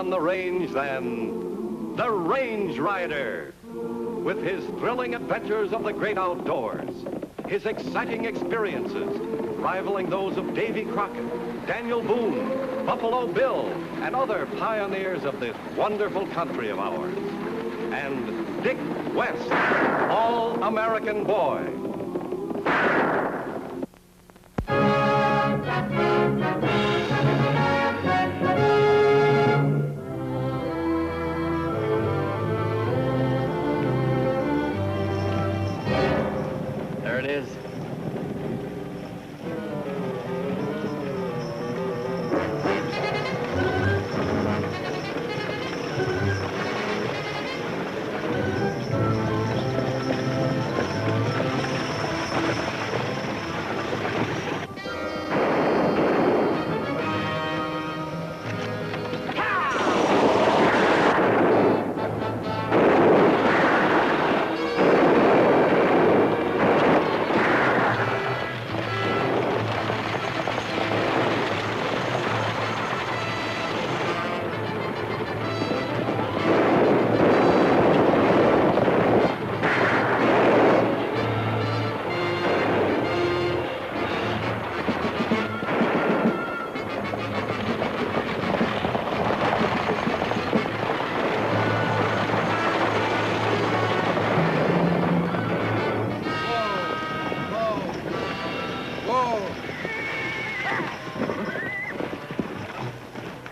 on the range than the Range Rider. With his thrilling adventures of the great outdoors, his exciting experiences rivaling those of Davy Crockett, Daniel Boone, Buffalo Bill, and other pioneers of this wonderful country of ours. And Dick West, All-American Boy. There it is.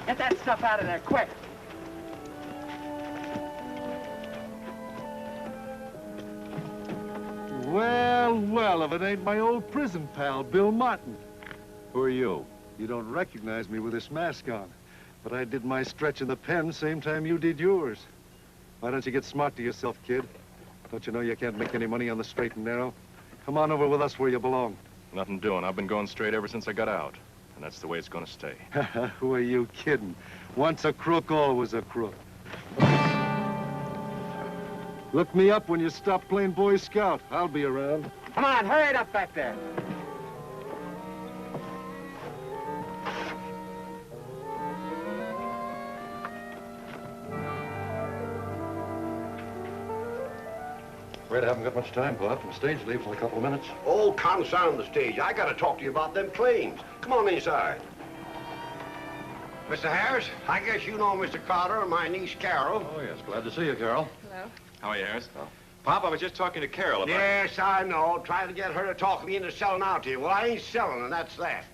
Get that stuff out of there, quick. Well, well, if it ain't my old prison pal, Bill Martin. Who are you? You don't recognize me with this mask on. But I did my stretch in the pen same time you did yours. Why don't you get smart to yourself, kid? Don't you know you can't make any money on the straight and narrow? Come on over with us where you belong. Nothing doing. I've been going straight ever since I got out. And that's the way it's gonna stay. Who are you kidding? Once a crook, always a crook. Look me up when you stop playing Boy Scout. I'll be around. Come on, hurry it up back there. Afraid I haven't got much time, Pop. The stage leaves in a couple of minutes. Oh, confound the stage. I gotta talk to you about them claims. Come on inside. Mr. Harris, I guess you know Mr. Carter and my niece Carol. Oh, yes. Glad to see you, Carol. Hello. How are you, Harris? Oh. Pop, I was just talking to Carol about... Yes, I know. Trying to get her to talk me into selling out to you. Well, I ain't selling, and that's that.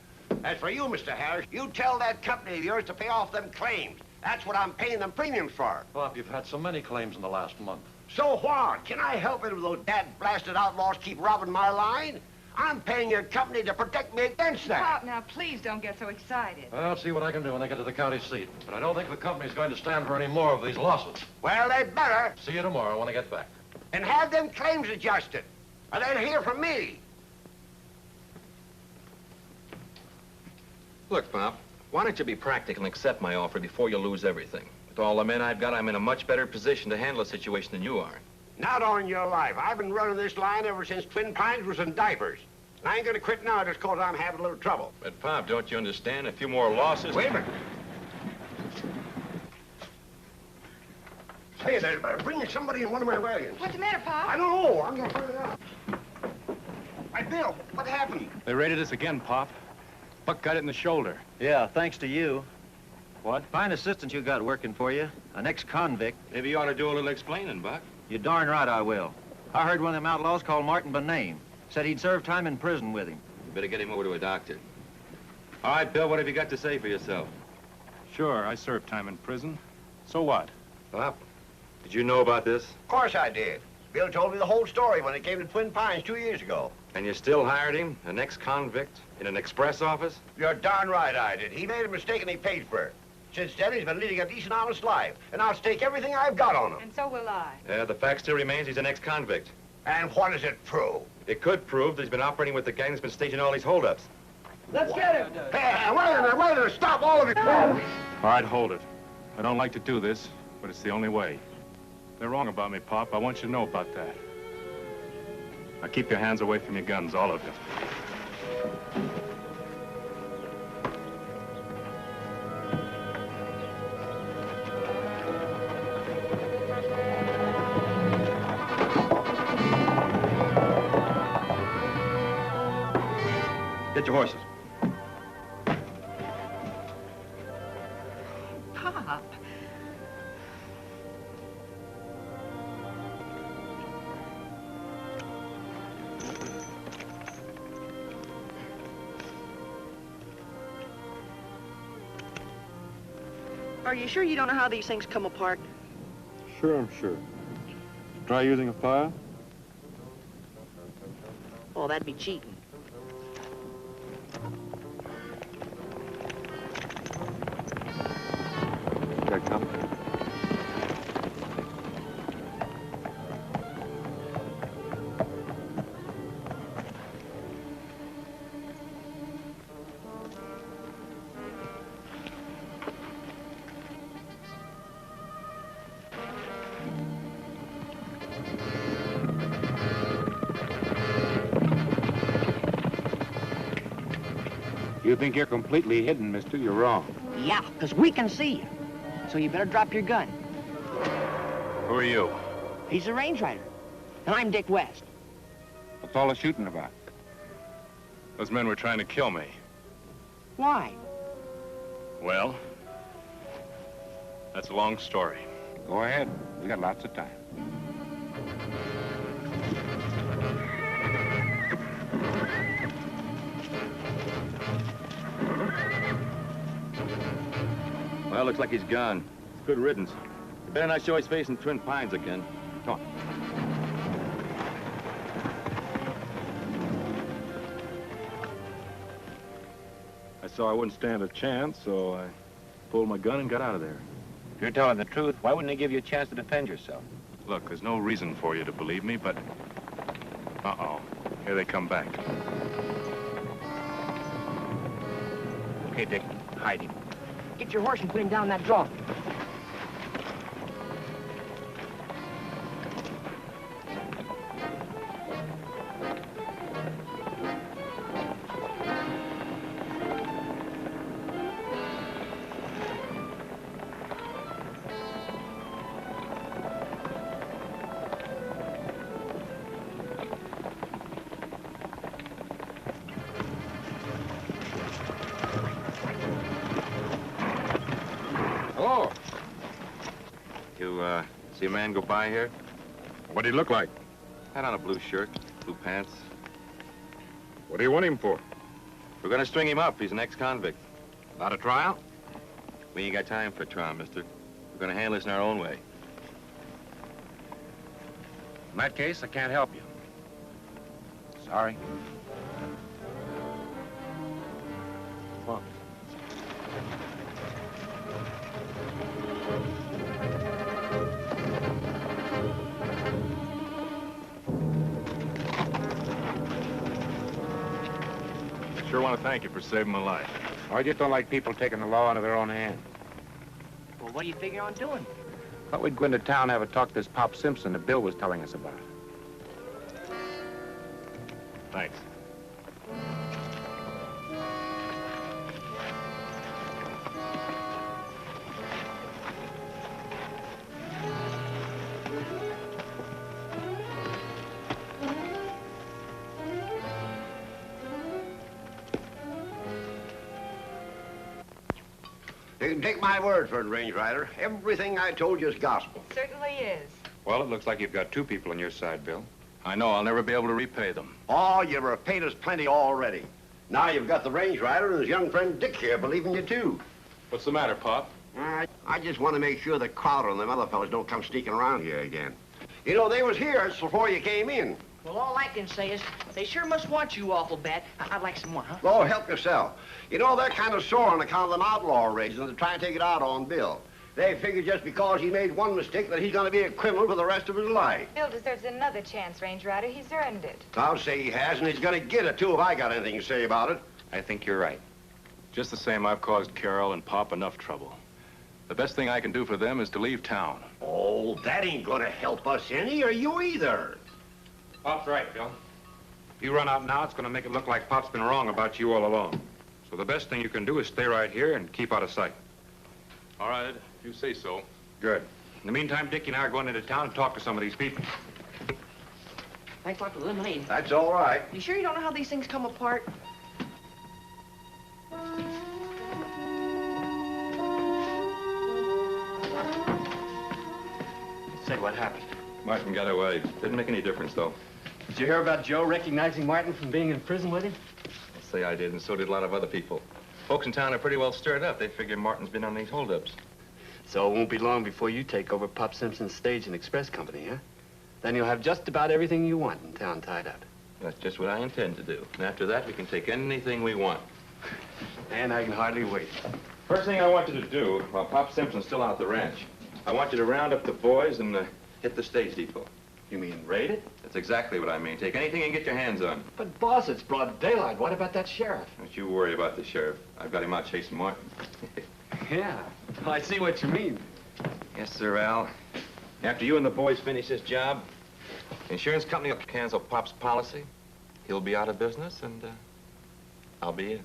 As for you, Mr. Harris, you tell that company of yours to pay off them claims. That's what I'm paying them premiums for. Pop, you've had so many claims in the last month. So what? Can I help it if those dad-blasted outlaws keep robbing my line? I'm paying your company to protect me against that. Pop, now, please don't get so excited. I'll see what I can do when I get to the county seat. But I don't think the company's going to stand for any more of these losses. Well, they better. See you tomorrow when I get back. And have them claims adjusted. Or they'll hear from me. Look, Pop, why don't you be practical and accept my offer before you lose everything? With all the men I've got, I'm in a much better position to handle a situation than you are. Not on your life. I've been running this line ever since Twin Pines was in diapers. And I ain't gonna quit now just because I'm having a little trouble. But, Pop, don't you understand? A few more losses... Wait a minute. Hey, they're bringing somebody in one of my wagons. What's the matter, Pop? I don't know. I'm gonna find it out. Hey, Bill, what happened? They raided us again, Pop. Buck got it in the shoulder. Yeah, thanks to you. What? Fine assistant you got working for you. An ex-convict. Maybe you ought to do a little explaining, Buck. You're darn right I will. I heard one of them outlaws called Martin by name. Said he'd served time in prison with him. You better get him over to a doctor. All right, Bill, what have you got to say for yourself? Sure, I served time in prison. So what? Pop, did you know about this? Of course I did. Bill told me the whole story when he came to Twin Pines 2 years ago. And you still hired him, an ex-convict, in an express office? You're darn right I did. He made a mistake and he paid for it. Since then, he's been leading a decent, honest life. And I'll stake everything I've got on him. And so will I. Yeah, the fact still remains he's an ex-convict. And what does it prove? It could prove that he's been operating with the gang that's been staging all these holdups. Let's get him. Hey, wait a minute, stop all of you. All right, hold it. I don't like to do this, but it's the only way. They're wrong about me, Pop. I want you to know about that. Now keep your hands away from your guns, all of you. Get your horses. Pop. Are you sure you don't know how these things come apart? Sure, I'm sure. Try using a file? Oh, that'd be cheating. Here I come. You think you're completely hidden, mister? You're wrong. Yeah, because we can see you. So you better drop your gun. Who are you? He's a range rider. And I'm Dick West. What's all the shooting about? Those men were trying to kill me. Why? Well, that's a long story. Go ahead. We got lots of time. Well, looks like he's gone. Good riddance. You better not show his face in Twin Pines again. Come on. I saw I wouldn't stand a chance, so I pulled my gun and got out of there. If you're telling the truth, why wouldn't they give you a chance to defend yourself? Look, there's no reason for you to believe me, but... Uh-oh. Here they come back. Okay, Dick, hide him. Get your horse and put him down that draw. Hello. You, see a man go by here? What'd he look like? Had on a blue shirt, blue pants. What do you want him for? We're gonna string him up. He's an ex-convict. Not a trial? We ain't got time for trial, mister. We're gonna handle this in our own way. In that case, I can't help you. Sorry. Come on. Sure want to thank you for saving my life. I just don't like people taking the law into their own hands. Well, what do you figure on doing? Thought we'd go into town and have a talk to this Pop Simpson that Bill was telling us about. Thanks. You can take my word for it, Range Rider. Everything I told you is gospel. It certainly is. Well, it looks like you've got two people on your side, Bill. I know I'll never be able to repay them. Oh, you've repaid us plenty already. Now you've got the Range Rider and his young friend Dick here believing you, too. What's the matter, Pop? I just want to make sure that Crowder and them other fellas don't come sneaking around here again. You know, they was here just before you came in. Well, all I can say is they sure must want you awful bad. I'd like some more, huh? Oh, help yourself. You know, they're kind of sore on account of them outlaw raids, and they're trying to take it out on Bill. They figure just because he made one mistake that he's going to be a criminal for the rest of his life. Bill deserves another chance, Range Rider. He's earned it. I'll say he has, and he's going to get it, too, if I got anything to say about it. I think you're right. Just the same, I've caused Carol and Pop enough trouble. The best thing I can do for them is to leave town. Oh, that ain't going to help us any, or you either. Pop's right, Bill. If you run out now, it's going to make it look like Pop's been wrong about you all along. So the best thing you can do is stay right here and keep out of sight. All right, if you say so. Good. In the meantime, Dick and I are going into town and talk to some of these people. Thanks a lot for the lemonade. That's all right. You sure you don't know how these things come apart? said what happened. Martin got away. Didn't make any difference, though. Did you hear about Joe recognizing Martin from being in prison with him? I'll say I did, and so did a lot of other people. Folks in town are pretty well stirred up. They figure Martin's been on these holdups. So it won't be long before you take over Pop Simpson's stage and express company, huh? Then you'll have just about everything you want in town tied up. That's just what I intend to do. And after that, we can take anything we want. And I can hardly wait. First thing I want you to do, while Pop Simpson's still out at the ranch, I want you to round up the boys and hit the stage depot. You mean Raid it? That's exactly what I mean. Take anything you can get your hands on. But, boss, it's broad daylight. What about that sheriff? Don't you worry about the sheriff. I've got him out chasing Martin. Yeah, I see what you mean. Yes, sir, Al. After you and the boys finish this job, the insurance company will cancel Pop's policy. He'll be out of business, and I'll be in.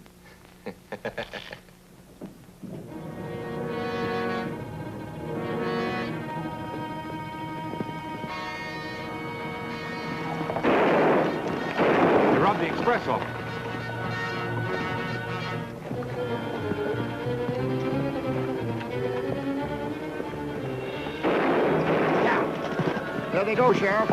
You rubbed the express off. There they go, Sheriff.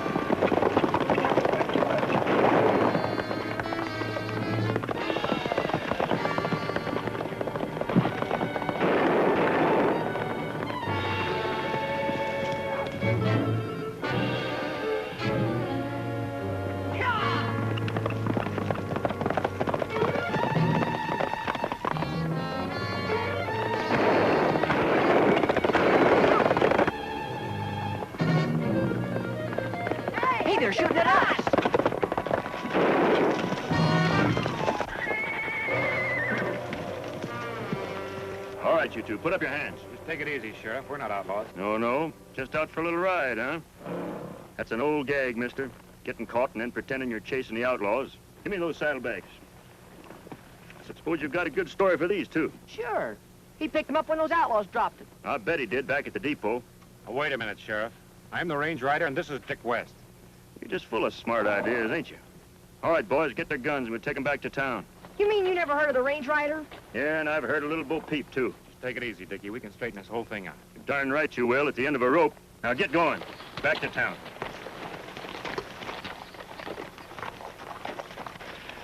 Hey, they're shooting at us. All right, you two, put up your hands. Just take it easy, Sheriff. We're not outlaws. No, just out for a little ride, huh? That's an old gag, mister. Getting caught and then pretending you're chasing the outlaws. Give me those saddlebags. I suppose you've got a good story for these, too. Sure. He picked them up when those outlaws dropped them. I bet he did back at the depot. Oh, wait a minute, Sheriff. I'm the range rider, and this is Dick West. You're just full of smart ideas, ain't you? All right, boys, get their guns and we'll take them back to town. You mean you never heard of the Range Rider? Yeah, and I've heard a little Bo Peep, too. Just take it easy, Dickie. We can straighten this whole thing out. You're darn right you will, at the end of a rope. Now get going. Back to town.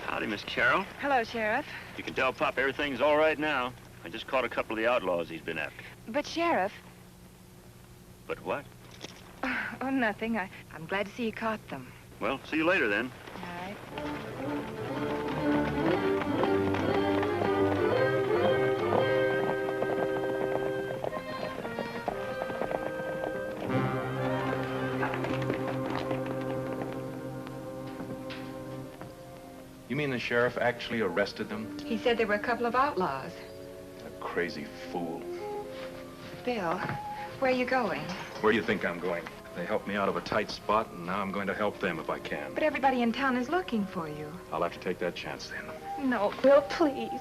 Howdy, Miss Carroll. Hello, Sheriff. You can tell Pop everything's all right now. I just caught a couple of the outlaws he's been after. But, Sheriff... But what? Oh, nothing. I'm glad to see you caught them. Well, see you later, then. All right. You mean the sheriff actually arrested them? He said there were a couple of outlaws. A crazy fool. Bill, where are you going? Where do you think I'm going? They helped me out of a tight spot, and now I'm going to help them if I can. But everybody in town is looking for you. I'll have to take that chance then. No, Bill, please.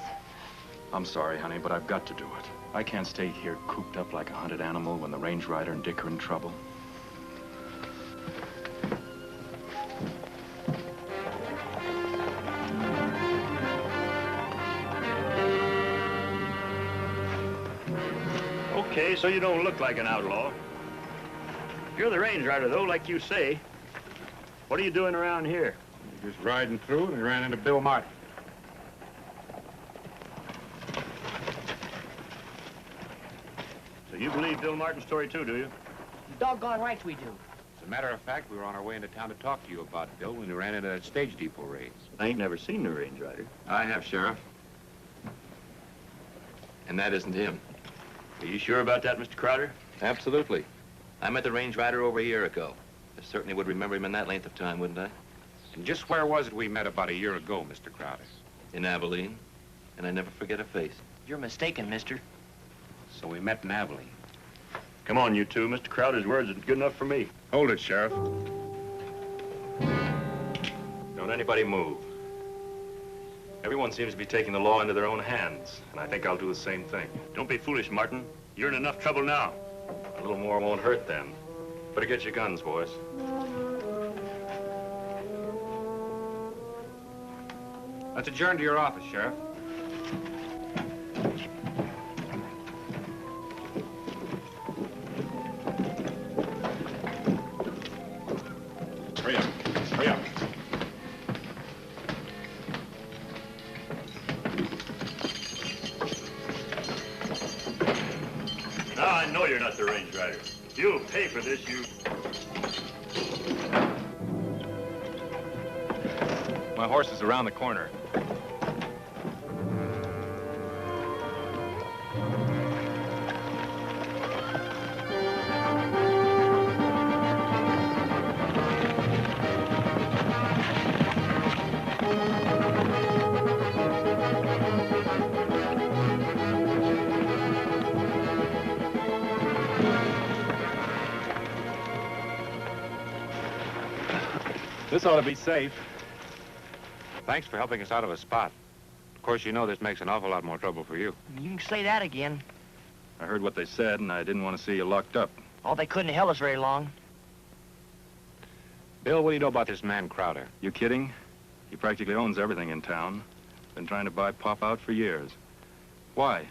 I'm sorry, honey, but I've got to do it. I can't stay here cooped up like a hunted animal when the range rider and Dick are in trouble. Okay, so you don't look like an outlaw. You're the range rider, though, like you say. What are you doing around here? Just riding through, and we ran into Bill Martin. So you believe Bill Martin's story, too, do you? Doggone right we do. As a matter of fact, we were on our way into town to talk to you about Bill when we ran into that stage depot raid. I ain't never seen the range rider. I have, Sheriff. And that isn't him. Are you sure about that, Mr. Crowder? Absolutely. I met the range rider over a year ago. I certainly would remember him in that length of time, wouldn't I? And just where was it we met about a year ago, Mr. Crowder? In Abilene. And I never forget a face. You're mistaken, mister. So we met in Abilene. Come on, you two. Mr. Crowder's words are good enough for me. Hold it, Sheriff. Don't anybody move. Everyone seems to be taking the law into their own hands, and I think I'll do the same thing. Don't be foolish, Martin. You're in enough trouble now. A little more won't hurt then. Better get your guns, boys. Let's adjourn to your office, Sheriff. Hurry up. Hurry up. Now I know you're not the range rider. You'll pay for this, you... My horse is around the corner. This ought to be safe. Thanks for helping us out of a spot. Of course, you know this makes an awful lot more trouble for you. You can say that again. I heard what they said, and I didn't want to see you locked up. Oh, they couldn't have held us very long. Bill, what do you know about this man Crowder? You kidding? He practically owns everything in town. Been trying to buy Pop out for years. Why?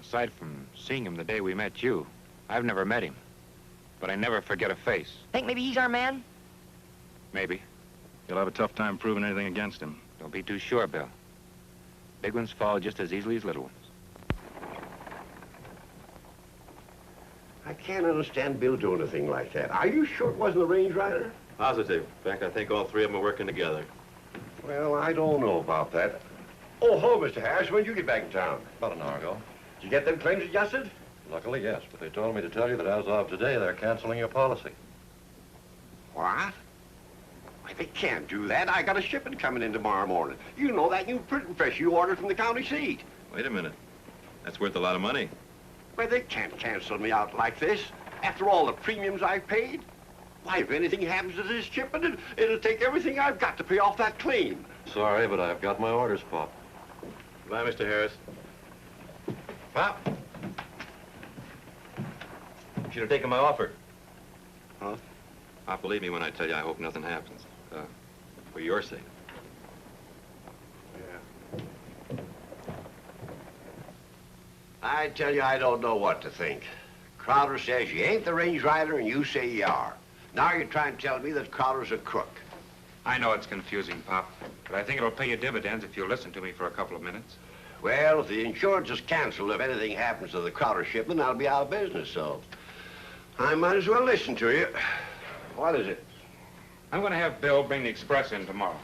Aside from seeing him the day we met you, I've never met him. But I never forget a face. Think maybe he's our man? Maybe. You'll have a tough time proving anything against him. Don't be too sure, Bill. Big ones fall just as easily as little ones. I can't understand Bill doing a thing like that. Are you sure it wasn't the range rider? Positive. In fact, I think all three of them are working together. Well, I don't know about that. Oh, hello, Mr. Harris. When did you get back in town? About an hour ago. Did you get them claims adjusted? Luckily, yes, but they told me to tell you that as of today, they're canceling your policy. What? Why, they can't do that. I got a shipment coming in tomorrow morning. You know that new printing press you ordered from the county seat. Wait a minute. That's worth a lot of money. Why, they can't cancel me out like this. After all the premiums I've paid. Why, if anything happens to this shipment, it'll take everything I've got to pay off that claim. Sorry, but I've got my orders, Pop. Goodbye, Mr. Harris. Pop. You should have taken my offer. Huh? Pop, believe me when I tell you I hope nothing happens. For your sake. Yeah. I tell you, I don't know what to think. Crowder says you ain't the range rider, and you say you are. Now you're trying to tell me that Crowder's a crook. I know it's confusing, Pop, but I think it'll pay you dividends if you'll listen to me for a couple of minutes. Well, if the insurance is canceled, if anything happens to the Crowder shipment, I'll be out of business, so I might as well listen to you. What is it? I'm going to have Bill bring the express in tomorrow.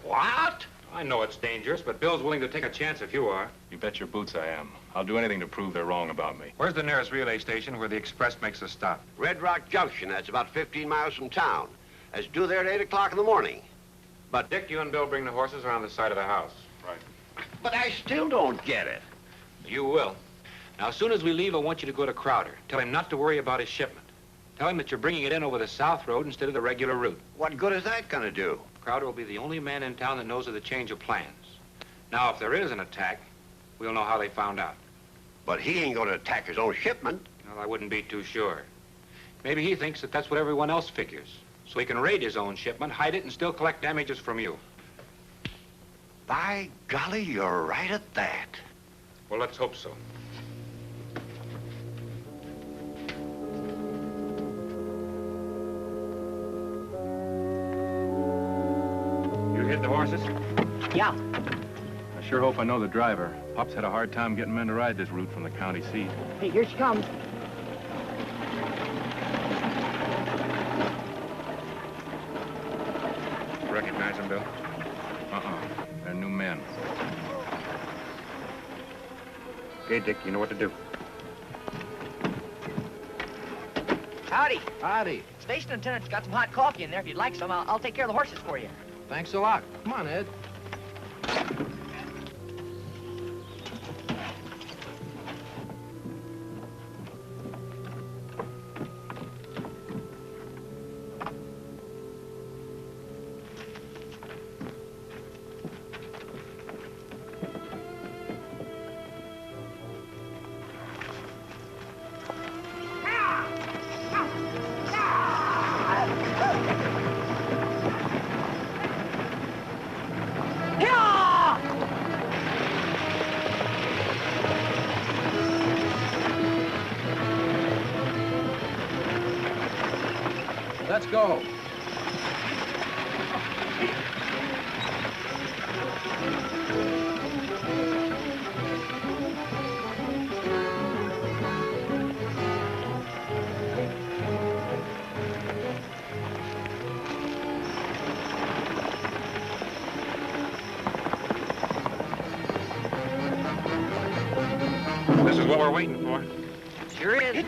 What? I know it's dangerous, but Bill's willing to take a chance if you are. You bet your boots I am. I'll do anything to prove they're wrong about me. Where's the nearest relay station where the express makes a stop? Red Rock Junction. That's about 15 miles from town. It's due there at 8 o'clock in the morning. But Dick, you and Bill bring the horses around the side of the house. Right. But I still don't get it. You will. Now, as soon as we leave, I want you to go to Crowder. Tell him not to worry about his shipment. Tell him that you're bringing it in over the South Road instead of the regular route. What good is that going to do? Crowder will be the only man in town that knows of the change of plans. Now, if there is an attack, we'll know how they found out. But he ain't going to attack his own shipment. Well, I wouldn't be too sure. Maybe he thinks that that's what everyone else figures. So he can raid his own shipment, hide it, and still collect damages from you. By golly, you're right at that. Well, let's hope so. You hid the horses? Yeah. I sure hope I know the driver. Pop's had a hard time getting men to ride this route from the county seat. Hey, here she comes. Recognize him, Bill? They're new men. Okay, Dick, you know what to do. Howdy. Howdy. Station attendant's got some hot coffee in there. If you'd like some, I'll take care of the horses for you. Thanks a lot. Come on, Ed. Let's go. This is what we're waiting for. Sure is.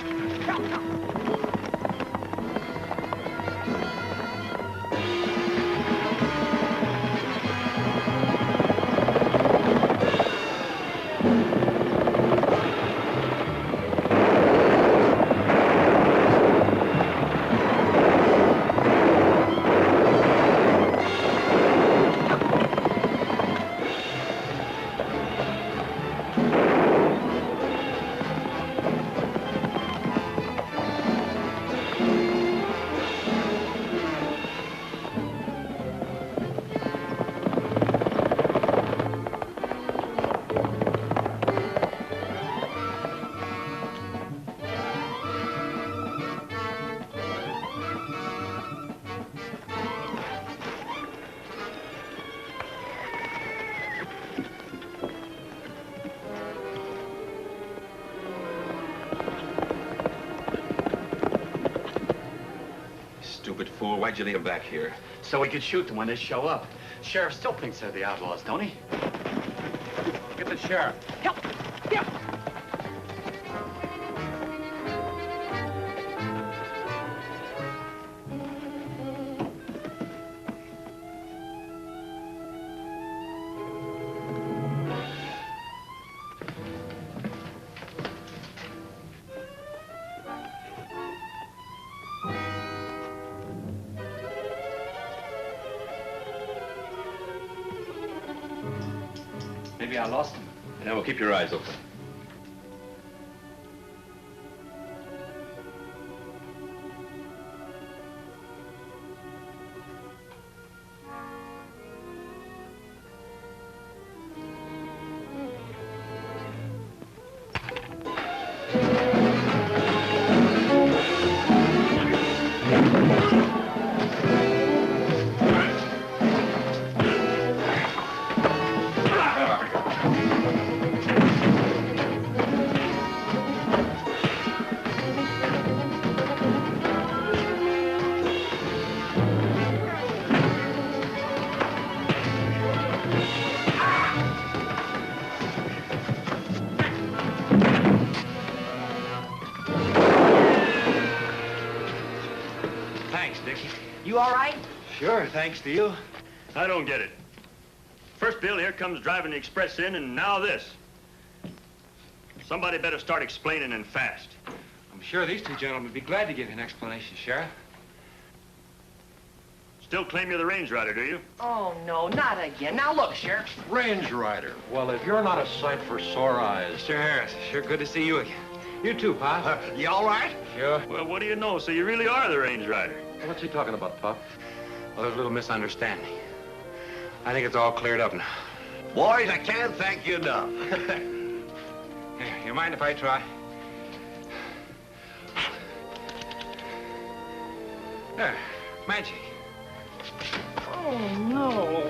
Stupid fool, why'd you leave him back here? So we could shoot them when they show up. Sheriff still thinks they're the outlaws, don't he? Get the sheriff. Help! Yeah. Maybe I lost him. Yeah, well, keep your eyes open. You all right? Sure, thanks to you. I don't get it. First Bill here comes driving the express in, and now this. Somebody better start explaining and fast. I'm sure these two gentlemen would be glad to give you an explanation, Sheriff. Still claim you're the range rider, do you? Oh, no, not again. Now, look, Sheriff. Range rider. Well, if you're not a sight for sore eyes. Mr. Harris, sure good to see you again. You too, Pop. You all right? Sure. Well, what do you know? So you really are the range rider. What's he talking about, Pop? Well, there's a little misunderstanding. I think it's all cleared up now. Boys, I can't thank you enough. Here, you mind if I try? There, magic. Oh, no.